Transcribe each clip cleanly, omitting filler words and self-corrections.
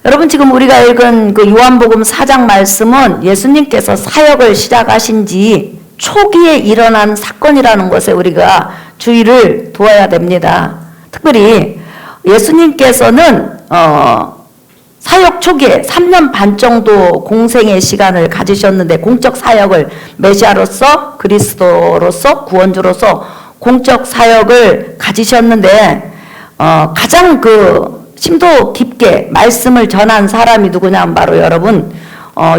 여러분 지금 우리가 읽은 그 요한복음 4장 말씀은 예수님께서 사역을 시작하신 지 초기에 일어난 사건이라는 것에 우리가 주의를 두어야 됩니다. 특별히 예수님께서는 사역 초기에 3년 반 정도 공생의 시간을 가지셨는데 공적 사역을 메시아로서 그리스도로서 구원주로서 공적 사역을 가지셨는데 가장 그 심도 깊게 말씀을 전한 사람이 누구냐면 바로 여러분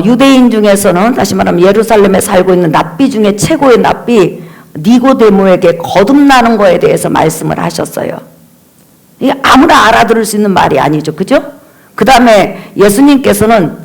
유대인 중에서는 다시 말하면 예루살렘에 살고 있는 랍비 중에 최고의 랍비 니고데모에게 거듭나는 거에 대해서 말씀을 하셨어요. 이게 아무나 알아들을 수 있는 말이 아니죠. 그죠? 그 다음에 예수님께서는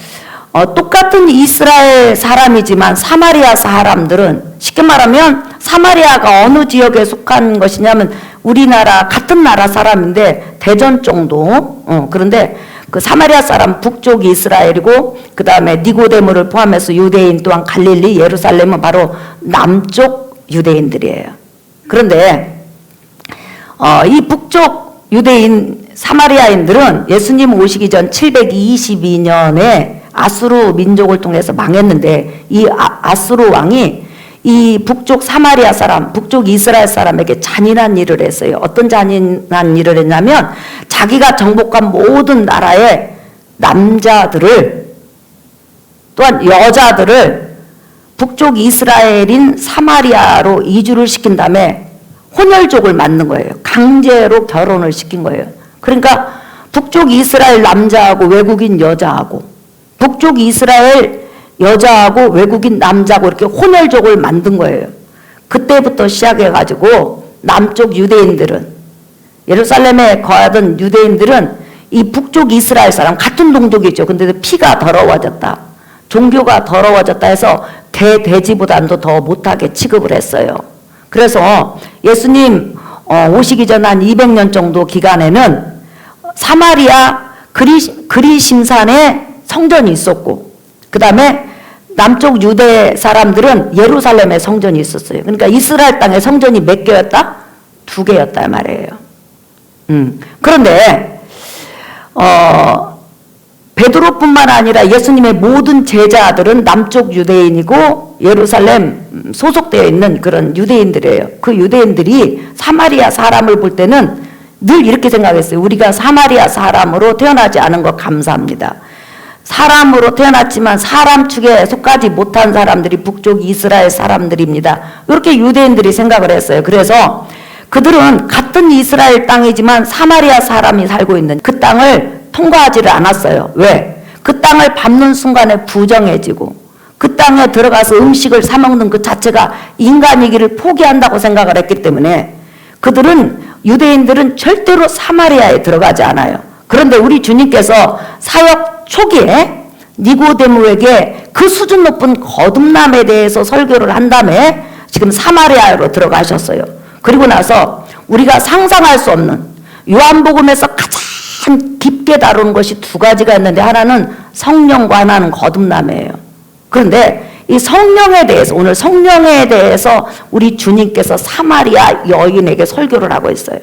똑같은 이스라엘 사람이지만 사마리아 사람들은 쉽게 말하면 사마리아가 어느 지역에 속한 것이냐면 우리나라 같은 나라 사람인데 대전 정도 그런데 그 사마리아 사람 북쪽이 이스라엘이고 그 다음에 니고데모를 포함해서 유대인 또한 갈릴리 예루살렘은 바로 남쪽 유대인들이에요. 그런데 이 북쪽 유대인 사마리아인들은 예수님 오시기 전 722년에 아수르 민족을 통해서 망했는데 이 아수르 왕이 이 북쪽 사마리아 사람, 북쪽 이스라엘 사람에게 잔인한 일을 했어요. 어떤 잔인한 일을 했냐면 자기가 정복한 모든 나라의 남자들을 또한 여자들을 북쪽 이스라엘인 사마리아로 이주를 시킨 다음에 혼혈족을 만든 거예요. 강제로 결혼을 시킨 거예요. 그러니까 북쪽 이스라엘 남자하고 외국인 여자하고 북쪽 이스라엘 여자하고 외국인 남자하고 이렇게 혼혈족을 만든 거예요. 그때부터 시작해가지고 남쪽 유대인들은 예루살렘에 거하던 유대인들은 이 북쪽 이스라엘 사람 같은 동족이죠. 근데 피가 더러워졌다. 종교가 더러워졌다 해서 개, 돼지보다도 더 못하게 취급을 했어요. 그래서 예수님 오시기 전 한 200년 정도 기간에는 사마리아 그리심산에 성전이 있었고 그 다음에 남쪽 유대 사람들은 예루살렘에 성전이 있었어요. 그러니까 이스라엘 땅에 성전이 몇 개였다? 2개였다 말이에요. 그런데 베드로뿐만 아니라 예수님의 모든 제자들은 남쪽 유대인이고 예루살렘 소속되어 있는 그런 유대인들이에요. 그 유대인들이 사마리아 사람을 볼 때는 늘 이렇게 생각했어요. 우리가 사마리아 사람으로 태어나지 않은 것 감사합니다. 사람으로 태어났지만 사람 축에 속하지 못한 사람들이 북쪽 이스라엘 사람들입니다. 이렇게 유대인들이 생각을 했어요. 그래서 그들은 같은 이스라엘 땅이지만 사마리아 사람이 살고 있는 그 땅을 통과하지를 않았어요. 왜? 그 땅을 밟는 순간에 부정해지고 그 땅에 들어가서 음식을 사 먹는 그 자체가 인간이기를 포기한다고 생각을 했기 때문에 그들은 유대인들은 절대로 사마리아에 들어가지 않아요. 그런데 우리 주님께서 사역 초기에 니고데모에게 그 수준 높은 거듭남에 대해서 설교를 한 다음에 지금 사마리아로 들어가셨어요. 그리고 나서 우리가 상상할 수 없는 요한복음에서 가장 깊게 다루는 것이 2가지가 있는데 하나는 성령과 하나는 거듭남이에요. 그런데 이 성령에 대해서 오늘 성령에 대해서 우리 주님께서 사마리아 여인에게 설교를 하고 있어요.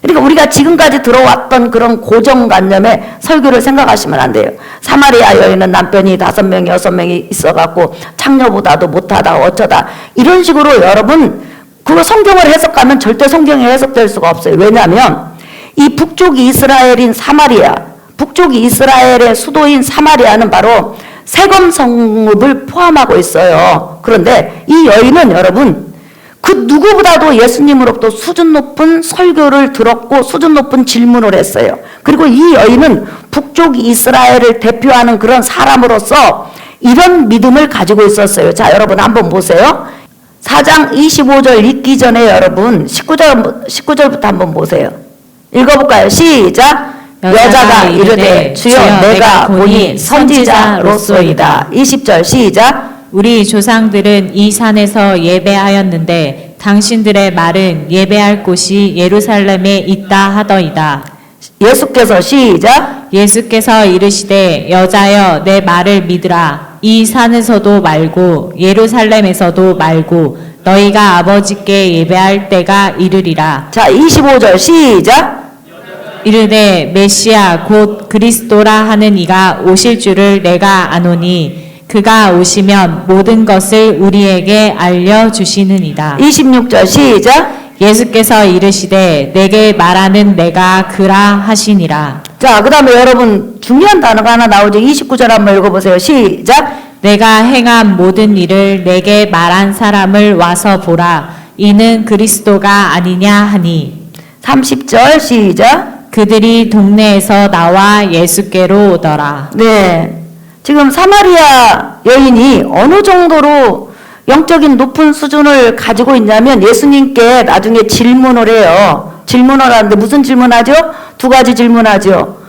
그러니까 우리가 지금까지 들어왔던 그런 고정관념의 설교를 생각하시면 안 돼요. 사마리아 여인은 남편이 5명이 6명이 있어갖고 창녀보다도 못하다 어쩌다 이런 식으로 여러분 그거 성경을 해석하면 절대 성경이 해석될 수가 없어요. 왜냐하면 이 북쪽 이스라엘인 사마리아 북쪽 이스라엘의 수도인 사마리아는 바로 세검 성읍을 포함하고 있어요. 그런데 이 여인은 여러분 그 누구보다도 예수님으로부터 수준 높은 설교를 들었고 수준 높은 질문을 했어요. 그리고 이 여인은 북쪽 이스라엘을 대표하는 그런 사람으로서 이런 믿음을 가지고 있었어요. 자, 여러분 한번 보세요. 4장 25절 읽기 전에 여러분 19절부터 한번 보세요. 읽어볼까요? 시작. 여자가 이르되 주여 내가 보니 선지자로소이다. 20절 시작. 우리 조상들은 이 산에서 예배하였는데 당신들의 말은 예배할 곳이 예루살렘에 있다 하더이다. 예수께서 시작. 예수께서 이르시되 여자여 내 말을 믿으라. 이 산에서도 말고 예루살렘에서도 말고 너희가 아버지께 예배할 때가 이르리라. 자, 25절 시작. 이르되 메시아 곧 그리스도라 하는 이가 오실 줄을 내가 아노니 그가 오시면 모든 것을 우리에게 알려주시느니라. 26절 시작. 예수께서 이르시되 내게 말하는 내가 그라 하시니라. 자, 그 다음에 여러분 중요한 단어가 하나 나오죠. 29절 한번 읽어보세요. 시작. 내가 행한 모든 일을 내게 말한 사람을 와서 보라. 이는 그리스도가 아니냐 하니. 30절 시작. 그들이 동네에서 나와 예수께로 오더라. 네. 지금 사마리아 여인이 어느 정도로 영적인 높은 수준을 가지고 있냐면 예수님께 나중에 질문을 해요. 질문을 하는데 무슨 질문하죠? 두 가지 질문하죠.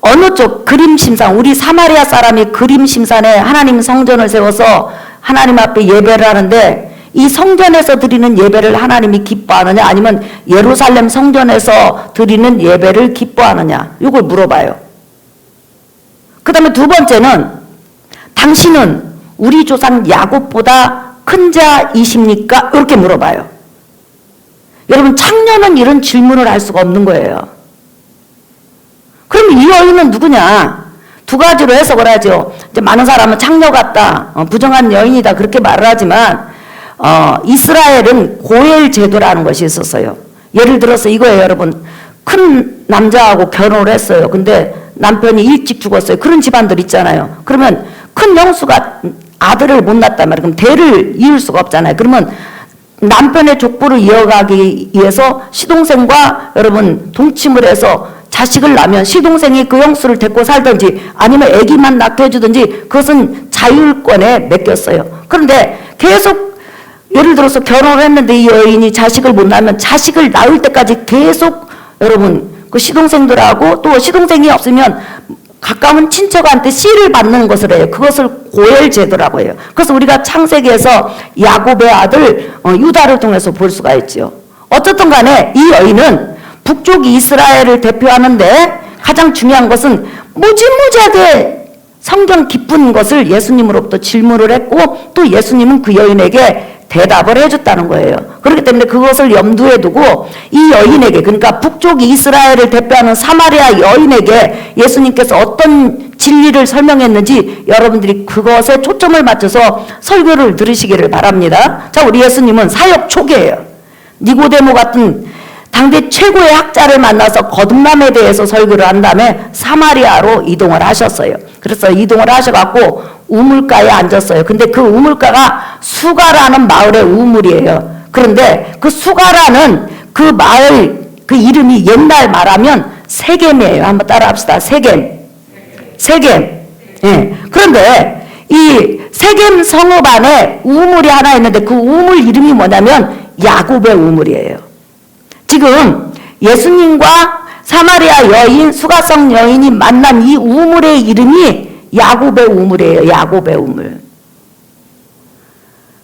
어느 쪽 그림심산, 우리 사마리아 사람이 그림심산에 하나님 성전을 세워서 하나님 앞에 예배를 하는데 이 성전에서 드리는 예배를 하나님이 기뻐하느냐 아니면 예루살렘 성전에서 드리는 예배를 기뻐하느냐 이걸 물어봐요. 그 다음에 두 번째는 당신은 우리 조상 야곱보다 큰 자이십니까? 이렇게 물어봐요. 여러분 창녀는 이런 질문을 할 수가 없는 거예요. 그럼 이 여인은 누구냐? 두 가지로 해석을 하죠. 이제 많은 사람은 창녀 같다, 부정한 여인이다 그렇게 말을 하지만 이스라엘은 고엘 제도라는 것이 있었어요. 예를 들어서 이거예요, 여러분. 큰 남자하고 결혼을 했어요. 근데 남편이 일찍 죽었어요. 그런 집안들 있잖아요. 그러면 큰 영수가 아들을 못 낳단 말이에요. 그럼 대를 이을 수가 없잖아요. 그러면 남편의 족보를 이어가기 위해서 시동생과 여러분 동침을 해서 자식을 낳으면 시동생이 그 영수를 데리고 살든지 아니면 아기만 낳게 해주든지 그것은 자율권에 맡겼어요. 그런데 계속 예를 들어서 결혼을 했는데 이 여인이 자식을 못 낳으면 자식을 낳을 때까지 계속 여러분 그 시동생들하고 또 시동생이 없으면 가까운 친척한테 씨를 받는 것을 해요. 그것을 고엘 제도라고 해요. 그래서 우리가 창세기에서 야곱의 아들 유다를 통해서 볼 수가 있죠. 어쨌든 간에 이 여인은 북쪽 이스라엘을 대표하는데 가장 중요한 것은 무지무지하게 성경 깊은 것을 예수님으로부터 질문을 했고 또 예수님은 그 여인에게 대답을 해줬다는 거예요. 그렇기 때문에 그것을 염두에 두고 이 여인에게 그러니까 북쪽 이스라엘을 대표하는 사마리아 여인에게 예수님께서 어떤 진리를 설명했는지 여러분들이 그것에 초점을 맞춰서 설교를 들으시기를 바랍니다. 자, 우리 예수님은 사역 초기예요. 니고데모 같은 당대 최고의 학자를 만나서 거듭남에 대해서 설교를 한 다음에 사마리아로 이동을 하셨어요. 그래서 이동을 하셔갖고 우물가에 앉았어요. 근데 그 우물가가 수가라는 마을의 우물이에요. 그런데 그 수가라는 그 마을 그 이름이 옛날 말하면 세겜이에요. 한번 따라합시다. 세겜. 예. 그런데 이 세겜 성읍 안에 우물이 하나 있는데 그 우물 이름이 뭐냐면 야곱의 우물이에요. 지금 예수님과 사마리아 여인, 수가성 여인이 만난 이 우물의 이름이 야곱의 우물이에요. 야곱의 우물.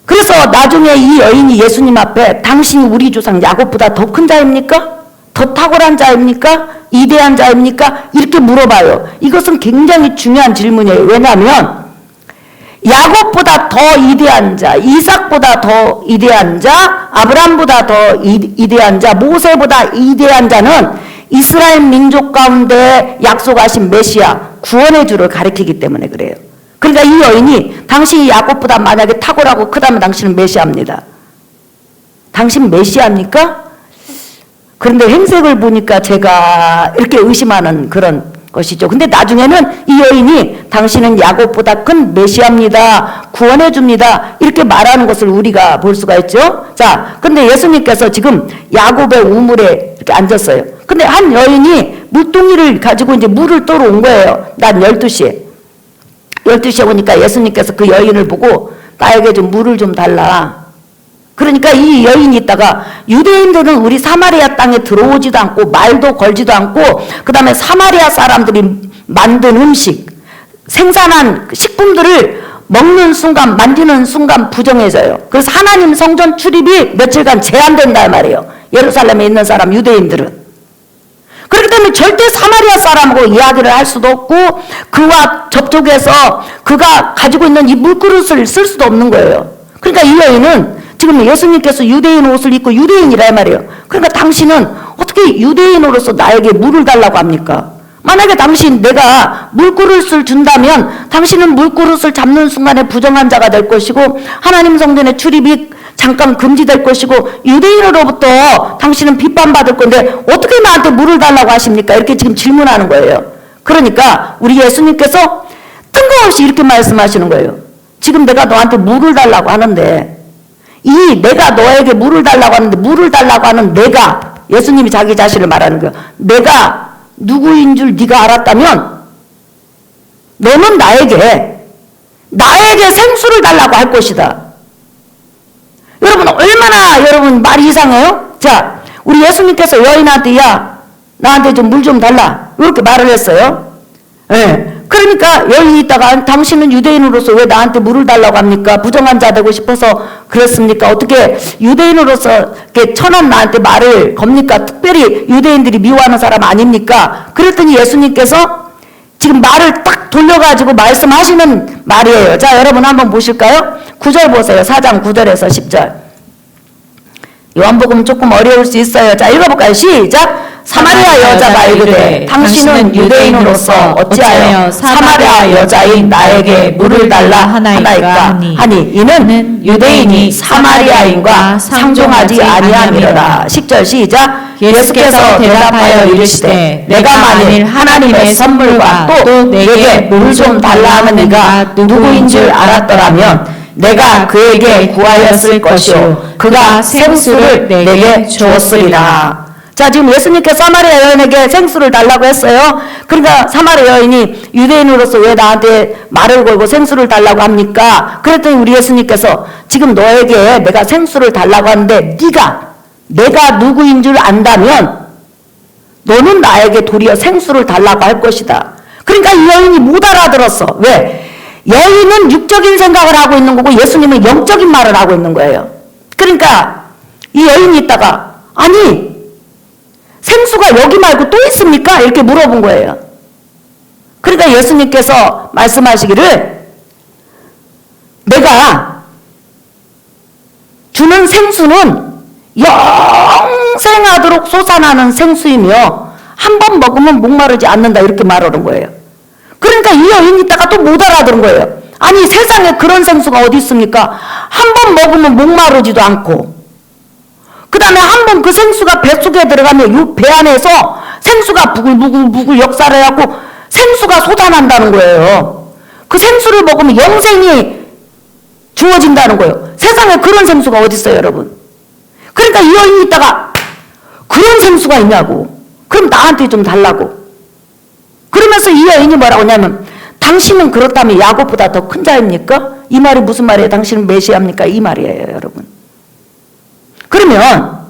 그래서 나중에 이 여인이 예수님 앞에 당신이 우리 조상 야곱보다 더 큰 자입니까? 더 탁월한 자입니까? 이대한 자입니까? 이렇게 물어봐요. 이것은 굉장히 중요한 질문이에요. 왜냐하면 야곱보다 더 이대한 자, 이삭보다 더 이대한 자, 아브람보다 더 이대한 자, 모세보다 이대한 자는 이스라엘 민족 가운데 약속하신 메시아, 구원의 주를 가리키기 때문에 그래요. 그러니까 이 여인이 당신이 야곱보다 만약에 탁월하고 크다면 당신은 메시아입니다. 당신 메시아입니까? 그런데 행색을 보니까 제가 이렇게 의심하는 그런 것이죠. 근데 나중에는 이 여인이 당신은 야곱보다 큰 메시아입니다. 구원해 줍니다. 이렇게 말하는 것을 우리가 볼 수가 있죠. 자, 근데 예수님께서 지금 야곱의 우물에 이렇게 앉았어요. 근데 한 여인이 물동이를 가지고 이제 물을 떠러 온 거예요. 난 12시에. 12시에 오니까 예수님께서 그 여인을 보고 나에게 좀 물을 좀 달라. 그러니까 이 여인이 있다가 유대인들은 우리 사마리아 땅에 들어오지도 않고 말도 걸지도 않고 그 다음에 사마리아 사람들이 만든 음식, 생산한 식품들을 먹는 순간, 만지는 순간 부정해져요. 그래서 하나님 성전 출입이 며칠간 제한된다 말이에요. 예루살렘에 있는 사람, 유대인들은. 그렇기 때문에 절대 사마리아 사람하고 이야기를 할 수도 없고 그와 접촉해서 그가 가지고 있는 이 물그릇을 쓸 수도 없는 거예요. 그러니까 이 여인은 지금 예수님께서 유대인 옷을 입고 유대인이라 말이에요. 그러니까 당신은 어떻게 유대인으로서 나에게 물을 달라고 합니까? 만약에 내가 물그릇을 준다면 당신은 물그릇을 잡는 순간에 부정한 자가 될 것이고 하나님 성전의 출입이 잠깐 금지될 것이고 유대인으로부터 당신은 비판받을 건데 어떻게 나한테 물을 달라고 하십니까? 이렇게 지금 질문하는 거예요. 그러니까 우리 예수님께서 뜬금없이 이렇게 말씀하시는 거예요. 지금 내가 너한테 물을 달라고 하는데 내가 너에게 물을 달라고 하는데 물을 달라고 하는 내가, 예수님이 자기 자신을 말하는 거예요. 내가 누구인 줄 네가 알았다면 너는 나에게 생수를 달라고 할 것이다. 여러분 얼마나 여러분 말이 이상해요? 자, 우리 예수님께서 여인한테 나한테 좀 물 좀 달라 이렇게 말을 했어요. 예. 그러니까 여인이 있다가 당신은 유대인으로서 왜 나한테 물을 달라고 합니까? 부정한 자 되고 싶어서 그랬습니까? 어떻게 유대인으로서 이렇게 천한 나한테 말을 겁니까? 특별히 유대인들이 미워하는 사람 아닙니까? 그랬더니 예수님께서 지금 말을 딱 돌려가지고 말씀하시는 말이에요. 자, 여러분 한번 보실까요? 9절 보세요. 4장 9절에서 10절. 요한복음 조금 어려울 수 있어요. 자, 읽어볼까요? 시작! 사마리아 여자가 이르되 당신은 유대인으로서 어찌하여 사마리아 여자인 나에게 물을 달라 하나이까 하니 이는 유대인이 사마리아인과 상종하지 아니함이로라. 10절 시작! 예수께서 대답하여 이르시되 내가 만일 하나님의 선물과 또 내게 물 좀 달라 하는 이가 누구인 줄 알았더라면 내가 그에게 구하였을 것이요 그가 생수를 내게 주었으리라. 자, 지금 예수님께서 사마리아 여인에게 생수를 달라고 했어요. 그러니까 사마리아 여인이 유대인으로서 왜 나한테 말을 걸고 생수를 달라고 합니까? 그랬더니 우리 예수님께서 지금 너에게 내가 생수를 달라고 하는데 내가 누구인 줄 안다면 너는 나에게 도리어 생수를 달라고 할 것이다. 그러니까 이 여인이 못 알아들었어. 왜? 여인은 육적인 생각을 하고 있는 거고 예수님은 영적인 말을 하고 있는 거예요. 그러니까 이 여인이 있다가 아니 생수가 여기 말고 또 있습니까? 이렇게 물어본 거예요. 그러니까 예수님께서 말씀하시기를 내가 주는 생수는 영생하도록 솟아나는 생수이며 한 번 먹으면 목마르지 않는다 이렇게 말하는 거예요. 그러니까 이 여인이 있다가 또 못 알아들은 거예요. 아니 세상에 그런 생수가 어디 있습니까? 한 번 먹으면 목마르지도 않고 그 다음에 한 번 그 생수가 뱃속에 들어가면 이 배 안에서 생수가 부글부글 역사를 해갖고 생수가 솟아난다는 거예요. 그 생수를 먹으면 영생이 주어진다는 거예요. 세상에 그런 생수가 어디 있어요 여러분? 그러니까 이 여인이 있다가 그런 생수가 있냐고. 그럼 나한테 좀 달라고. 그러면서 이 여인이 뭐라고 하냐면 당신은 그렇다면 야곱보다 더 큰 자입니까? 이 말이 무슨 말이에요? 당신은 메시아입니까? 이 말이에요 여러분. 그러면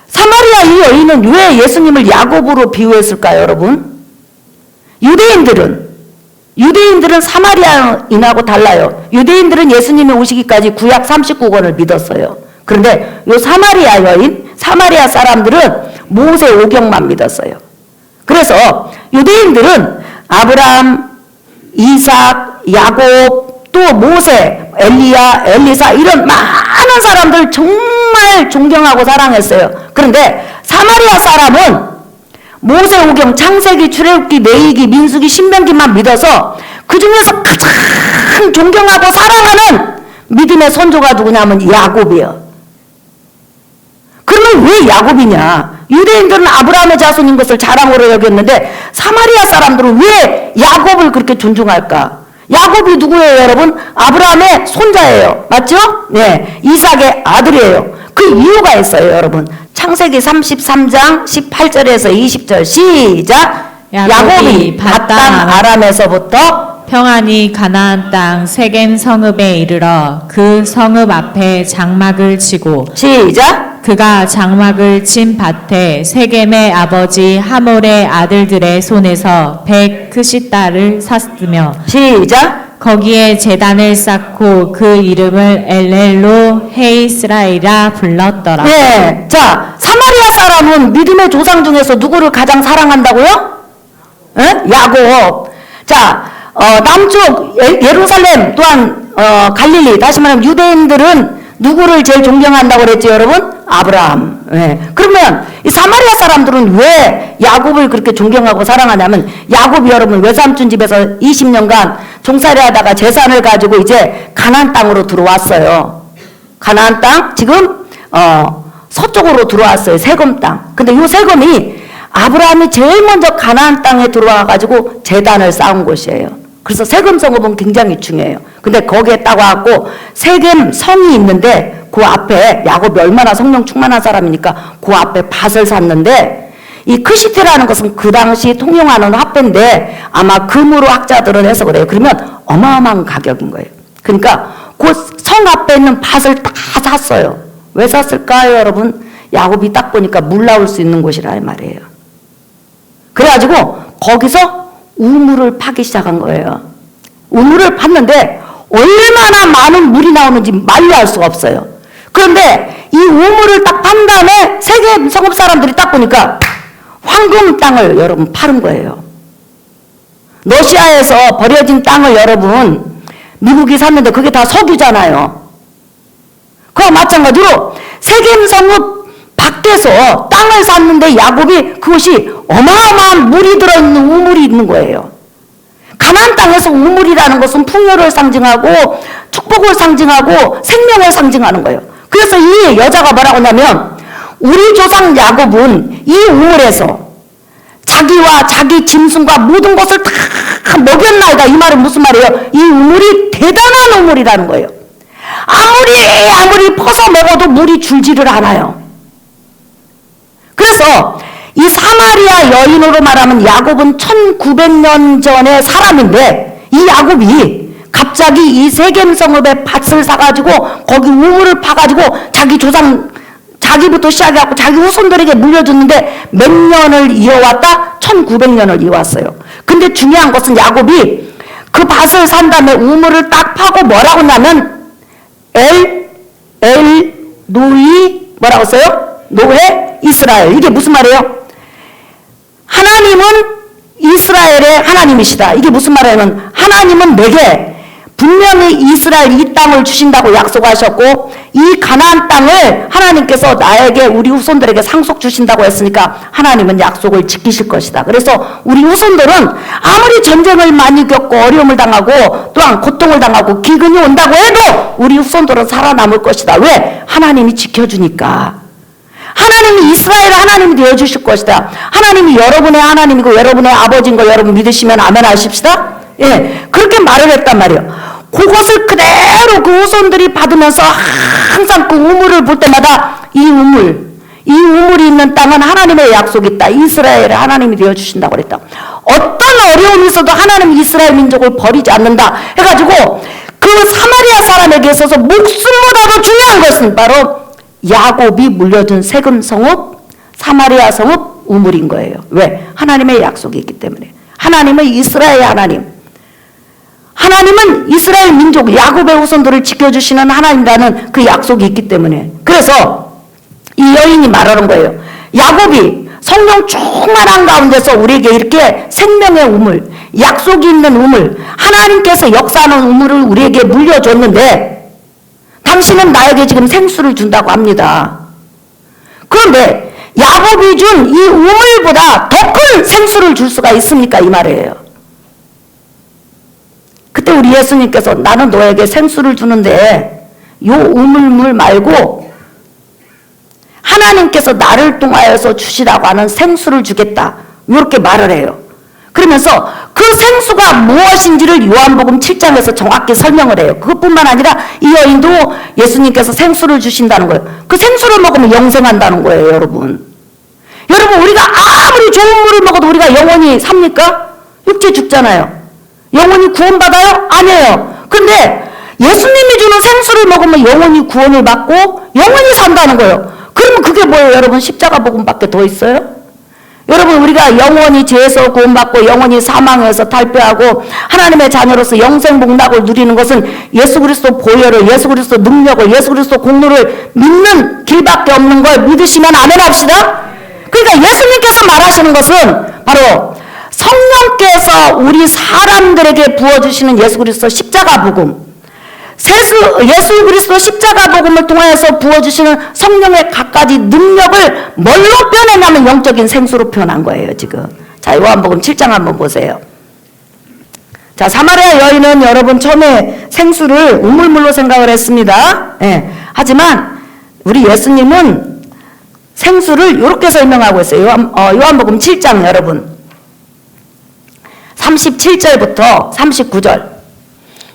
사마리아 이 여인은 왜 예수님을 야곱으로 비유했을까요 여러분? 유대인들은 사마리아인하고 달라요. 유대인들은 예수님이 오시기까지 구약 39권을 믿었어요. 그런데 이 사마리아 여인, 사마리아 사람들은 모세 오경만 믿었어요. 그래서 유대인들은 아브라함, 이삭, 야곱, 또 모세, 엘리야, 엘리사 이런 많은 사람들 정말 존경하고 사랑했어요. 그런데 사마리아 사람은 모세오경, 창세기, 출애굽기, 레위기, 민수기, 신명기만 믿어서 그 중에서 가장 존경하고 사랑하는 믿음의 선조가 누구냐면 야곱이에요. 그러면 왜 야곱이냐? 유대인들은 아브라함의 자손인 것을 자랑으로 여겼는데 사마리아 사람들은 왜 야곱을 그렇게 존중할까? 야곱이 누구예요 여러분? 아브라함의 손자예요. 맞죠? 네, 이삭의 아들이에요. 그 이유가 있어요 여러분. 창세기 33장 18절에서 20절 시작. 야곱이 밧단 아람에서부터 평안히 가나안 땅 세겜 성읍에 이르러 그 성읍 앞에 장막을 치고 시작. 그가 장막을 친 밭에 세겜의 아버지 하몰의 아들들의 손에서 100크시다를 샀으며 시작. 거기에 제단을 쌓고 그 이름을 엘렐로 헤이스라이라 불렀더라. 네, 자 사마리아 사람은 믿음의 조상 중에서 누구를 가장 사랑한다고요? 에? 야곱. 자 남쪽 예루살렘 또한 갈릴리 다시 말하면 유대인들은 누구를 제일 존경한다고 그랬죠, 여러분? 아브라함. 예. 그러면 이 사마리아 사람들은 왜 야곱을 그렇게 존경하고 사랑하냐면, 야곱이 여러분 외삼촌 집에서 20년간 종살이 하다가 재산을 가지고 이제 가나안 땅으로 들어왔어요. 가나안 땅 지금 서쪽으로 들어왔어요. 세금 땅. 근데 이 세금이 아브라함이 제일 먼저 가나안 땅에 들어와 가지고 제단을 쌓은 곳이에요. 그래서 세금 성읍은 굉장히 중요해요. 근데 거기에 딱 와갖고 세겜 성이 있는데 그 앞에, 야곱이 얼마나 성령 충만한 사람이니까 그 앞에 밭을 샀는데, 이 크시트라는 것은 그 당시 통용하는 화폐인데 아마 금으로 학자들은 해석을 해요. 그러면 어마어마한 가격인 거예요. 그러니까 그 성 앞에 있는 밭을 다 샀어요. 왜 샀을까요, 여러분? 야곱이 딱 보니까 물 나올 수 있는 곳이라 이 말이에요. 그래가지고 거기서 우물을 파기 시작한 거예요. 우물을 팠는데 얼마나 많은 물이 나오는지 만류할 수가 없어요. 그런데 이 우물을 딱 판 다음에 세계 성읍 사람들이 딱 보니까 황금 땅을 여러분 파는 거예요. 러시아에서 버려진 땅을 여러분 미국이 샀는데 그게 다 석유잖아요. 그와 마찬가지로 세겜 성읍 밖에서 땅을 샀는데 야곱이 그것이 어마어마한 물이 들어있는 우물이 있는 거예요. 가나안 땅에서 우물이라는 것은 풍요를 상징하고 축복을 상징하고 생명을 상징하는 거예요. 그래서 이 여자가 뭐라고 하냐면, 우리 조상 야곱은 이 우물에서 자기와 자기 짐승과 모든 것을 다 먹였나이다. 이 말은 무슨 말이에요? 이 우물이 대단한 우물이라는 거예요. 아무리 퍼서 먹어도 물이 줄지를 않아요. 그래서 이 사마리아 여인으로 말하면 야곱은 1900년 전의 사람인데, 이 야곱이 갑자기 이 세겜 성읍에 밭을 사가지고 거기 우물을 파가지고 자기 조상, 자기부터 시작해갖고 자기 후손들에게 물려줬는데 몇 년을 이어왔다? 1900년을 이어왔어요. 근데 중요한 것은 야곱이 그 밭을 산 다음에 우물을 딱 파고 뭐라고 하냐면 노이 뭐라고 써요? 노해 이스라엘. 이게 무슨 말이에요? 하나님은 이스라엘의 하나님이시다. 이게 무슨 말이냐면, 하나님은 내게 분명히 이스라엘 이 땅을 주신다고 약속하셨고, 이 가나안 땅을 하나님께서 나에게, 우리 후손들에게 상속 주신다고 했으니까 하나님은 약속을 지키실 것이다. 그래서 우리 후손들은 아무리 전쟁을 많이 겪고 어려움을 당하고 또한 고통을 당하고 기근이 온다고 해도 우리 후손들은 살아남을 것이다. 왜? 하나님이 지켜주니까. 하나님이 이스라엘 하나님이 되어주실 것이다. 하나님이 여러분의 하나님이고 여러분의 아버지인 거 여러분 믿으시면 아멘 하십시다. 예, 그렇게 말을 했단 말이에요. 그것을 그대로 그 후손들이 받으면서 항상 그 우물을 볼 때마다 이 우물이 있는 땅은 하나님의 약속이 있다. 이스라엘의 하나님이 되어주신다고 그랬다. 어떤 어려움이 있어도 하나님이 이스라엘 민족을 버리지 않는다 해가지고, 그 사마리아 사람에게 있어서 목숨보다도 중요한 것은 바로 야곱이 물려준 세금 성읍, 사마리아 성읍 우물인 거예요. 왜? 하나님의 약속이 있기 때문에. 하나님은 이스라엘의 하나님. 하나님은 이스라엘 민족, 야곱의 후손들을 지켜주시는 하나님이라는 그 약속이 있기 때문에. 그래서 이 여인이 말하는 거예요. 야곱이 성령 충만한 가운데서 우리에게 이렇게 생명의 우물, 약속이 있는 우물, 하나님께서 역사하는 우물을 우리에게 물려줬는데, 당신은 나에게 지금 생수를 준다고 합니다. 그런데 야곱이 준 이 우물보다 더 큰 생수를 줄 수가 있습니까? 이 말이에요. 그때 우리 예수님께서 나는 너에게 생수를 주는데 요 우물물 말고 하나님께서 나를 통하여서 주시라고 하는 생수를 주겠다. 이렇게 말을 해요. 그러면서 그 생수가 무엇인지를 요한복음 7장에서 정확히 설명을 해요. 그것뿐만 아니라 이 여인도 예수님께서 생수를 주신다는 거예요. 그 생수를 먹으면 영생한다는 거예요, 여러분. 여러분, 우리가 아무리 좋은 물을 먹어도 우리가 영원히 삽니까? 육체 죽잖아요. 영원히 구원받아요? 아니에요. 근데 예수님이 주는 생수를 먹으면 영원히 구원을 받고 영원히 산다는 거예요. 그러면 그게 뭐예요, 여러분? 십자가 복음밖에 더 있어요? 여러분, 우리가 영원히 죄에서 구원받고 영원히 사망에서 탈피하고 하나님의 자녀로서 영생 복락을 누리는 것은 예수 그리스도 보혈을, 예수 그리스도 능력을, 예수 그리스도 공로를 믿는 길밖에 없는 걸 믿으시면 아멘 합시다. 그러니까 예수님께서 말하시는 것은 바로 성령께서 우리 사람들에게 부어주시는 예수 그리스도 십자가 복음, 예수 그리스도 십자가 복음을 통하여서 부어주시는 성령의 갖가지 능력을 뭘로 표현했냐면 영적인 생수로 표현한 거예요, 지금. 자, 요한복음 7장 한번 보세요. 자, 사마리아 여인은 여러분 처음에 생수를 우물물로 생각을 했습니다. 예. 하지만 우리 예수님은 생수를 이렇게 설명하고 있어요. 요한복음 7장 여러분. 37절부터 39절.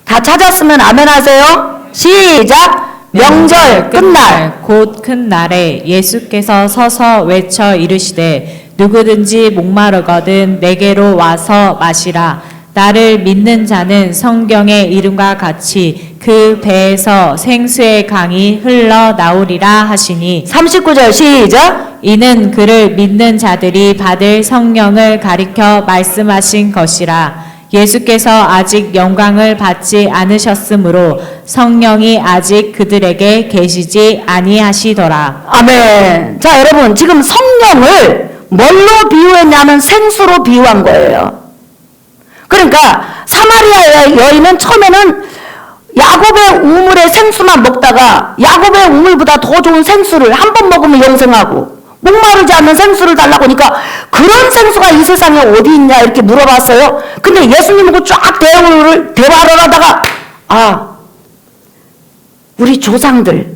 다 찾았으면 아멘 하세요. 시작. 명절 끝날. 곧 큰 날에 예수께서 서서 외쳐 이르시되 누구든지 목마르거든 내게로 와서 마시라. 나를 믿는 자는 성경의 이름과 같이 그 배에서 생수의 강이 흘러 나오리라 하시니 39절 시작. 이는 그를 믿는 자들이 받을 성령을 가리켜 말씀하신 것이라. 예수께서 아직 영광을 받지 않으셨으므로 성령이 아직 그들에게 계시지 아니하시더라. 아멘. 자, 여러분 지금 성령을 뭘로 비유했냐면 생수로 비유한 거예요. 그러니까 사마리아 여인은 처음에는 야곱의 우물의 생수만 먹다가 야곱의 우물보다 더 좋은 생수를 한 번 먹으면 영생하고 목마르지 않는 생수를 달라고 하니까 그런 생수가 이 세상에 어디 있냐 이렇게 물어봤어요. 근데 예수님하고 쫙 대화를 하다가 우리 조상들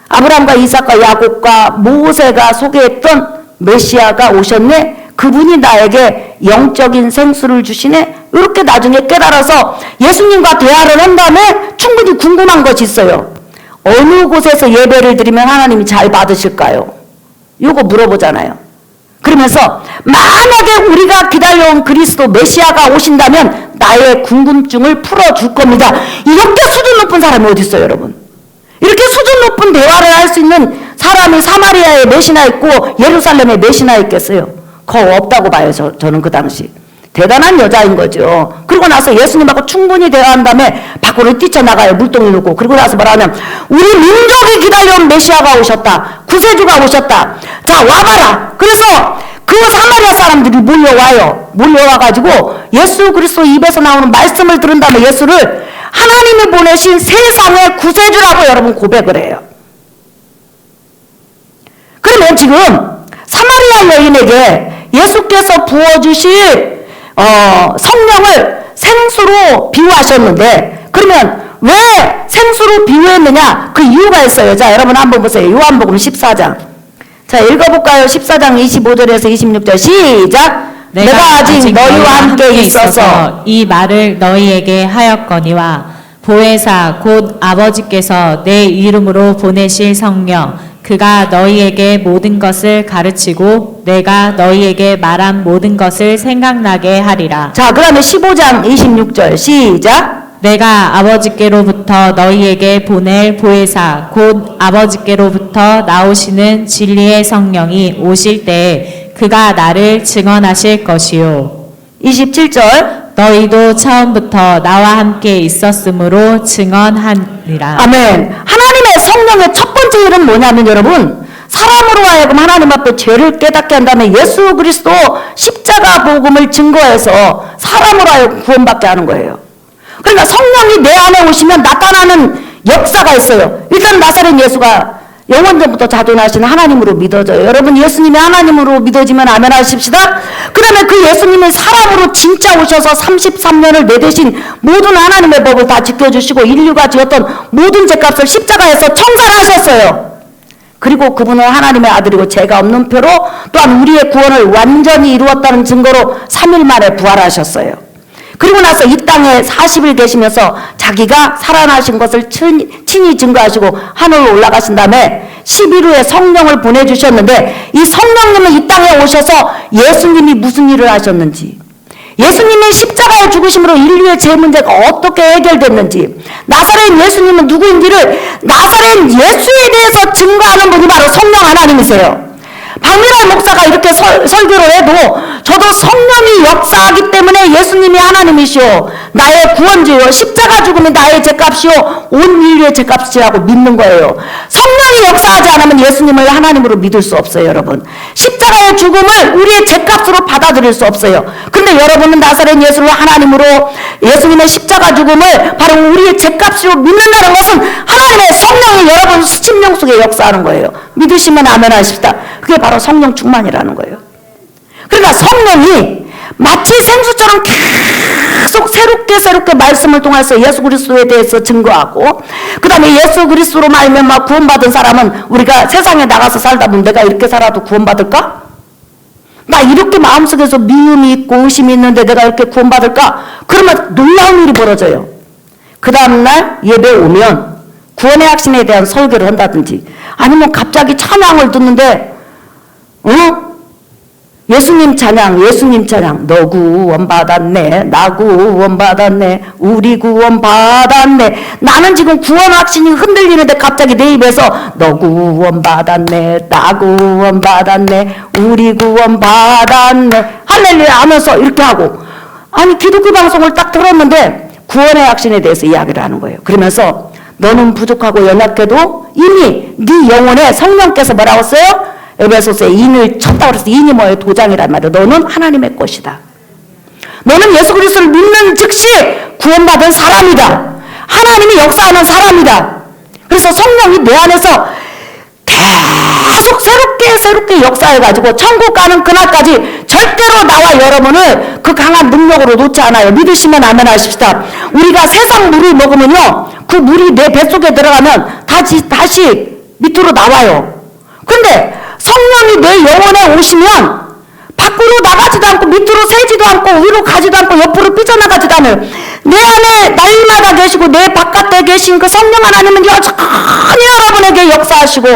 아브라함과 이삭과 야곱과 모세가 소개했던 메시아가 오셨네. 그분이 나에게 영적인 생수를 주시네. 이렇게 나중에 깨달아서 예수님과 대화를 한 다음에 충분히 궁금한 것이 있어요. 어느 곳에서 예배를 드리면 하나님이 잘 받으실까요? 요거 물어보잖아요. 그러면서 만약에 우리가 기다려온 그리스도 메시아가 오신다면 나의 궁금증을 풀어줄 겁니다. 이렇게 수준 높은 사람이 어디 있어요, 여러분? 이렇게 수준 높은 대화를 할 수 있는 사람이 사마리아에 몇이나 있고 예루살렘에 몇이나 있겠어요? 거의 없다고 봐요, 저는 그 당시. 대단한 여자인 거죠. 그리고 나서 예수님하고 충분히 대화한 다음에 밖으로 뛰쳐나가요. 물동이 놓고. 그리고 나서 뭐라하면 우리 민족이 기다려온 메시아가 오셨다. 구세주가 오셨다. 자, 와봐라. 그래서 그 사마리아 사람들이 몰려와요. 몰려와가지고 예수 그리스도 입에서 나오는 말씀을 들은 다음에 예수를 하나님이 보내신 세상의 구세주라고 여러분 고백을 해요. 그러면 지금 사마리아 여인에게 예수께서 부어주실 성령을 생수로 비유하셨는데 그러면 왜 생수로 비유했느냐? 그 이유가 있어요. 자, 여러분 한번 보세요. 요한복음 14장. 자, 읽어볼까요? 14장 25절에서 26절 시작. 내가 아직 너희와 함께 있어서 이 말을 너희에게 하였거니와 보혜사 곧 아버지께서 내 이름으로 보내실 성령 그가 너희에게 모든 것을 가르치고 내가 너희에게 말한 모든 것을 생각나게 하리라. 자, 그러면 15장 26절 시작. 내가 아버지께로부터 너희에게 보낼 보혜사 곧 아버지께로부터 나오시는 진리의 성령이 오실 때에 그가 나를 증언하실 것이요. 27절. 너희도 처음부터 나와 함께 있었으므로 증언하리라. 아멘. 하나님의 성령의 첫 번째 일은 뭐냐면 여러분 사람으로 하여금 하나님 앞에 죄를 깨닫게 한 다음에 예수 그리스도 십자가 복음을 증거해서 사람으로 하여금 구원받게 하는 거예요. 그러니까 성령이 내 안에 오시면 나타나는 역사가 있어요. 일단 나사렛 예수가 영원전부터 자존하신 하나님으로 믿어져요. 여러분 예수님이 하나님으로 믿어지면 아멘 하십시다. 그러면 그 예수님이 사람으로 진짜 오셔서 33년을 내 대신 모든 하나님의 법을 다 지켜주시고 인류가 지었던 모든 죄값을 십자가에서 청산을 하셨어요. 그리고 그분은 하나님의 아들이고 죄가 없는 표로 또한 우리의 구원을 완전히 이루었다는 증거로 3일 만에 부활하셨어요. 그리고 나서 이 땅에 40일 계시면서 자기가 살아나신 것을 친히 증거하시고 하늘로 올라가신 다음에 10일 후에 성령을 보내주셨는데 이 성령님은 이 땅에 오셔서 예수님이 무슨 일을 하셨는지 예수님의 십자가의 죽으심으로 인류의 죄 문제가 어떻게 해결됐는지 나사렛 예수님은 누구인지를 나사렛 예수에 대해서 증거하는 분이 바로 성령 하나님이세요. 박민환 목사가 이렇게 설교를 해도 저도 성령이 역사하기 때문에 예수님이 하나님이시오 나의 구원주요 십자가 죽음이 나의 죄값이요 온 인류의 죄값이라고 믿는 거예요. 성령 성령이 역사하지 않으면 예수님을 하나님으로 믿을 수 없어요, 여러분. 십자가의 죽음을 우리의 죄값으로 받아들일 수 없어요. 그런데 여러분은 나사렛 예수를 하나님으로, 예수님의 십자가 죽음을 바로 우리의 죄값으로 믿는다는 것은 하나님의 성령이 여러분 심령 속에 역사하는 거예요. 믿으시면 아멘 하십시다. 그게 바로 성령 충만이라는 거예요. 그러니까 성령이 마치 생수처럼 계속 새롭게 말씀을 통해서 예수 그리스도에 대해서 증거하고, 그 다음에 예수 그리스도로 말미암아 구원받은 사람은 우리가 세상에 나가서 살다 보면 내가 이렇게 살아도 구원받을까? 나 이렇게 마음속에서 미움이 있고 의심이 있는데 내가 이렇게 구원받을까? 그러면 놀라운 일이 벌어져요. 그 다음날 예배 오면 구원의 확신에 대한 설교를 한다든지, 아니면 갑자기 찬양을 듣는데 예수님 찬양, 너 구원받았네, 나 구원받았네, 우리 구원받았네. 나는 지금 구원 확신이 흔들리는데 갑자기 내 입에서 너 구원받았네, 나 구원받았네, 우리 구원받았네, 할렐루야 하면서 이렇게 하고, 아니 기독교 방송을 딱 들었는데 구원의 확신에 대해서 이야기를 하는 거예요. 그러면서 너는 부족하고 연약해도 이미 네 영혼에 성령께서 뭐라고 써요? 에베소서에 인을 쳤다고 그래서 인이 뭐예요? 도장이란 말이에요. 너는 하나님의 것이다. 너는 예수 그리스도를 믿는 즉시 구원받은 사람이다. 하나님이 역사하는 사람이다. 그래서 성령이 내 안에서 계속 새롭게 역사해가지고 천국 가는 그날까지 절대로 나와 여러분을 그 강한 능력으로 놓지 않아요. 믿으시면 아멘 하십시다. 우리가 세상 물을 먹으면요, 그 물이 내 뱃속에 들어가면 다시 밑으로 나와요. 근데 성령이 내 영혼에 오시면 밖으로 나가지도 않고 밑으로 새지도 않고 위로 가지도 않고 옆으로 삐져나가지도 않아요. 내 안에 날마다 계시고 내 바깥에 계신 그 성령 하나님은 여전히 여러분에게 역사하시고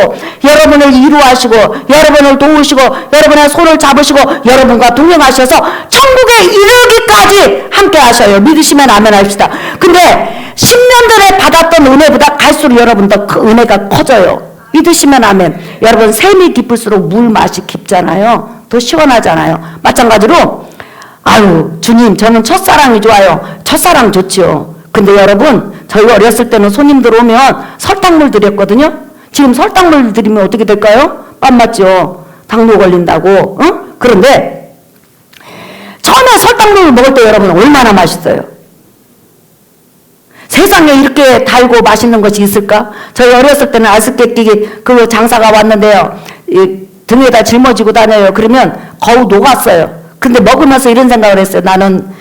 여러분을 이루하시고 여러분을 도우시고 여러분의 손을 잡으시고 여러분과 동행하셔서 천국에 이르기까지 함께 하셔요. 믿으시면 아멘 합시다. 근데 10년 전에 받았던 은혜보다 갈수록 여러분 더 그 은혜가 커져요. 믿으시면 아멘. 여러분 샘이 깊을수록 물 맛이 깊잖아요. 더 시원하잖아요. 마찬가지로 아유 주님 저는 첫사랑이 좋아요. 첫사랑 좋지요. 근데 여러분 저희 어렸을 때는 손님들 오면 설탕물 드렸거든요. 지금 설탕물 드리면 어떻게 될까요? 밥 맞죠. 당뇨 걸린다고. 그런데 처음에 설탕물을 먹을 때 여러분 얼마나 맛있어요. 세상에 이렇게 달고 맛있는 것이 있을까? 저희 어렸을 때는 아스케끼 그 장사가 왔는데요. 등에다 짊어지고 다녀요. 그러면 거의 녹았어요. 근데 먹으면서 이런 생각을 했어요. 나는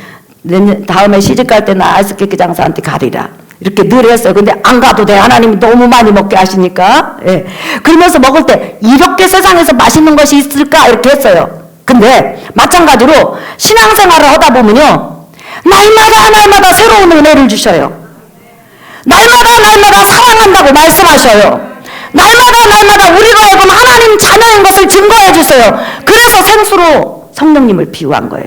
다음에 시집갈 때는 아스케끼 장사한테 가리라. 이렇게 늘 했어요. 근데 안 가도 돼. 하나님이 너무 많이 먹게 하시니까. 예. 그러면서 먹을 때 이렇게 세상에서 맛있는 것이 있을까? 이렇게 했어요. 근데 마찬가지로 신앙생활을 하다 보면요. 날마다 새로운 은혜를 주셔요. 날마다 사랑한다고 말씀하셔요. 날마다 우리로 하여금 하나님 자녀인 것을 증거해 주세요. 그래서 생수로 성령님을 비유한 거예요.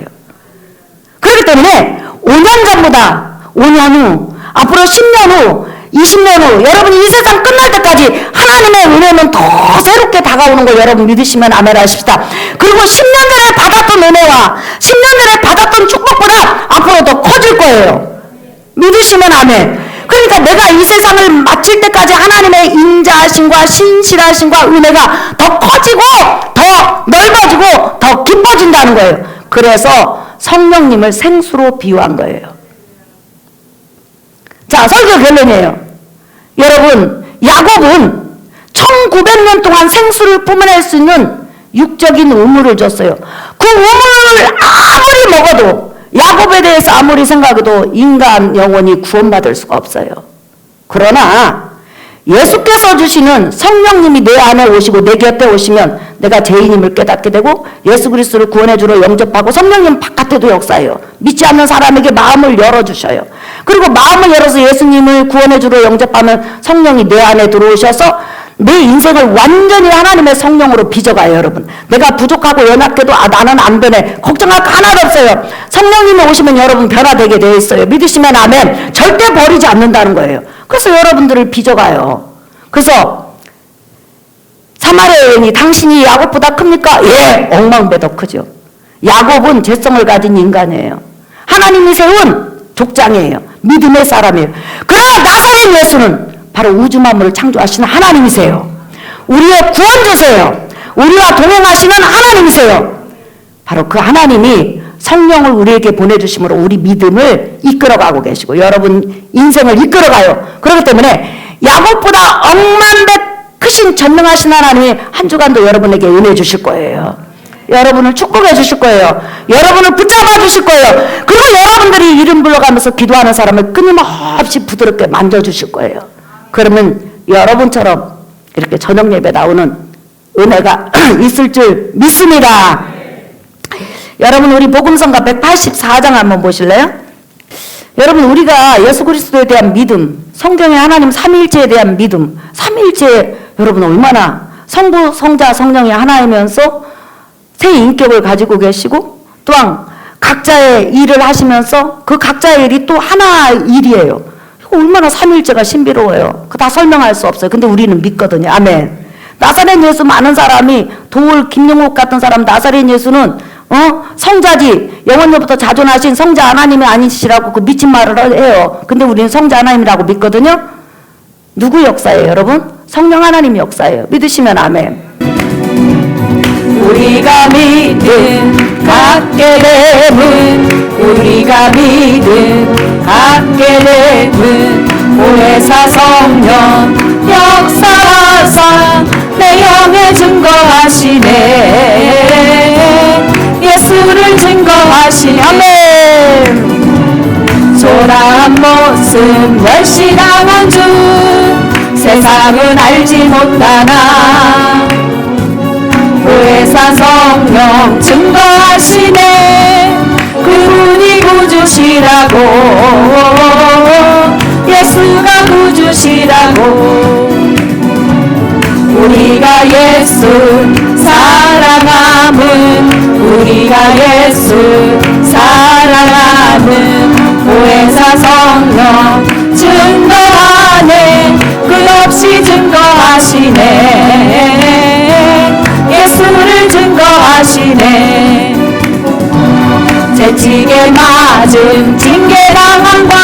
그렇기 때문에 5년 전보다 5년 후, 앞으로 10년 후, 20년 후 여러분이 이 세상 끝날 때까지 하나님의 은혜는 더 새롭게 다가오는 걸 여러분 믿으시면 아멘 하십시다. 그리고 10년 전에 받았던 은혜와 10년 전에 받았던 축복보다 앞으로 더 커질 거예요. 믿으시면 아멘. 그러니까 내가 이 세상을 마칠 때까지 하나님의 인자하심과 신실하심과 은혜가 더 커지고 더 넓어지고 더 깊어진다는 거예요. 그래서 성령님을 생수로 비유한 거예요. 자, 설교 결론이에요. 여러분, 야곱은 1900년 동안 생수를 뿜어낼 수 있는 육적인 우물을 줬어요. 그 우물을 아무리 먹어도 야곱에 대해서 아무리 생각해도 인간 영혼이 구원받을 수가 없어요. 그러나 예수께서 주시는 성령님이 내 안에 오시고 내 곁에 오시면 내가 죄인임을 깨닫게 되고 예수 그리스도를 구원해 주러 영접하고 성령님 바깥에도 역사해요. 믿지 않는 사람에게 마음을 열어주셔요. 그리고 마음을 열어서 예수님을 구원해 주러 영접하면 성령이 내 안에 들어오셔서 내 인생을 완전히 하나님의 성령으로 빚어가요. 여러분 내가 부족하고 연약해도 나는 안 변해 걱정할 거 하나도 없어요. 성령님이 오시면 여러분 변화되게 되어 있어요. 믿으시면 아멘. 절대 버리지 않는다는 거예요. 그래서 여러분들을 빚어가요. 그래서 사마리아 여인이 당신이 야곱보다 큽니까? 예, 억만배 더 크죠. 야곱은 죄성을 가진 인간이에요. 하나님이 세운 족장이에요. 믿음의 사람이에요. 그러나 나사렛 예수는 바로 우주 만물을 창조하시는 하나님이세요. 우리의 구원주세요. 우리와 동행하시는 하나님이세요. 바로 그 하나님이 성령을 우리에게 보내주심으로 우리 믿음을 이끌어가고 계시고 여러분 인생을 이끌어가요. 그렇기 때문에 야곱보다 억만배 크신 전능하신 하나님이 한 주간도 여러분에게 은혜 주실 거예요. 여러분을 축복해 주실 거예요. 여러분을 붙잡아 주실 거예요. 그리고 여러분들이 이름 불러가면서 기도하는 사람을 끊임없이 부드럽게 만져주실 거예요. 그러면 여러분처럼 이렇게 저녁 예배 나오는 은혜가 있을 줄 믿습니다. 여러분 우리 복음성가 184장 한번 보실래요? 여러분 우리가 예수 그리스도에 대한 믿음, 성경의 하나님 삼위일체에 대한 믿음, 삼위일체 여러분 얼마나 성부, 성자, 성령이 하나이면서 세 인격을 가지고 계시고 또한 각자의 일을 하시면서 그 각자의 일이 또 하나의 일이에요. 이거 얼마나 삼위일체가 신비로워요. 그거 다 설명할 수 없어요. 근데 우리는 믿거든요. 아멘. 나사렛 예수 많은 사람이 도울 김영옥 같은 사람 나사렛 예수는 성자지 영원로부터 자존하신 성자 하나님이 아니시라고 그 미친 말을 해요. 근데 우리는 성자 하나님이라고 믿거든요. 누구 역사예요 여러분? 성령 하나님 역사예요. 믿으시면 아멘. 우리가 믿음 갖게 됨은 우리가 믿음 갖게 됨은 보혜사 성령 역사하사 내 영에 증거하시네. 예수를 증거하시네. 아멘. 초라한 모습 멸시당한 주 세상은 알지 못하나 보혜사 성령 증거하시네. 그분이 구주시라고 예수가 구주시라고. 우리가 예수 사랑함은 우리가 예수 사랑함은 보혜사 성령 증거하네. 끝없이 증거하시네. 예수를 증거하시네. 채찍에 맞은 징계당함과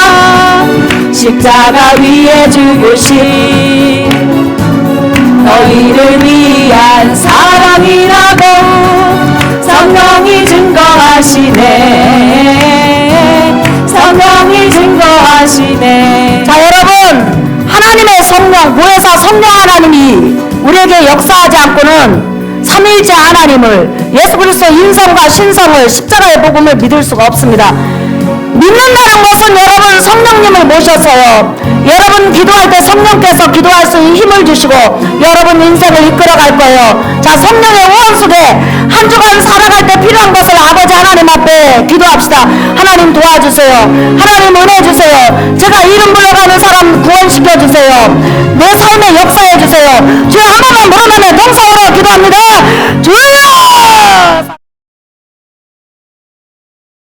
십자가 위에 죽으신 너희를 위한 사랑이라고 성령이 증거하시네. 성령이 증거하시네. 자 여러분 하나님의 성령 보혜사 성령 하나님이 우리에게 역사하지 않고는 삼위일체 하나님을 예수 그리스도의 인성과 신성을 십자가의 복음을 믿을 수가 없습니다. 믿는다는 것은 여러분 성령님을 모셔서요. 여러분 기도할 때 성령께서 기도할 수 있는 힘을 주시고 여러분 인생을 이끌어갈 거예요. 자 성령의 후원 속에 한 주간 살아갈 때 필요한 것을 아버지 하나님 앞에 기도합시다. 하나님 도와주세요. 하나님 은혜 주세요. 제가 이름 불러가는 사람 구원시켜 주세요. 내 삶에 역사해 주세요. 주여 한 번만 물어나면 동성으로 기도합니다.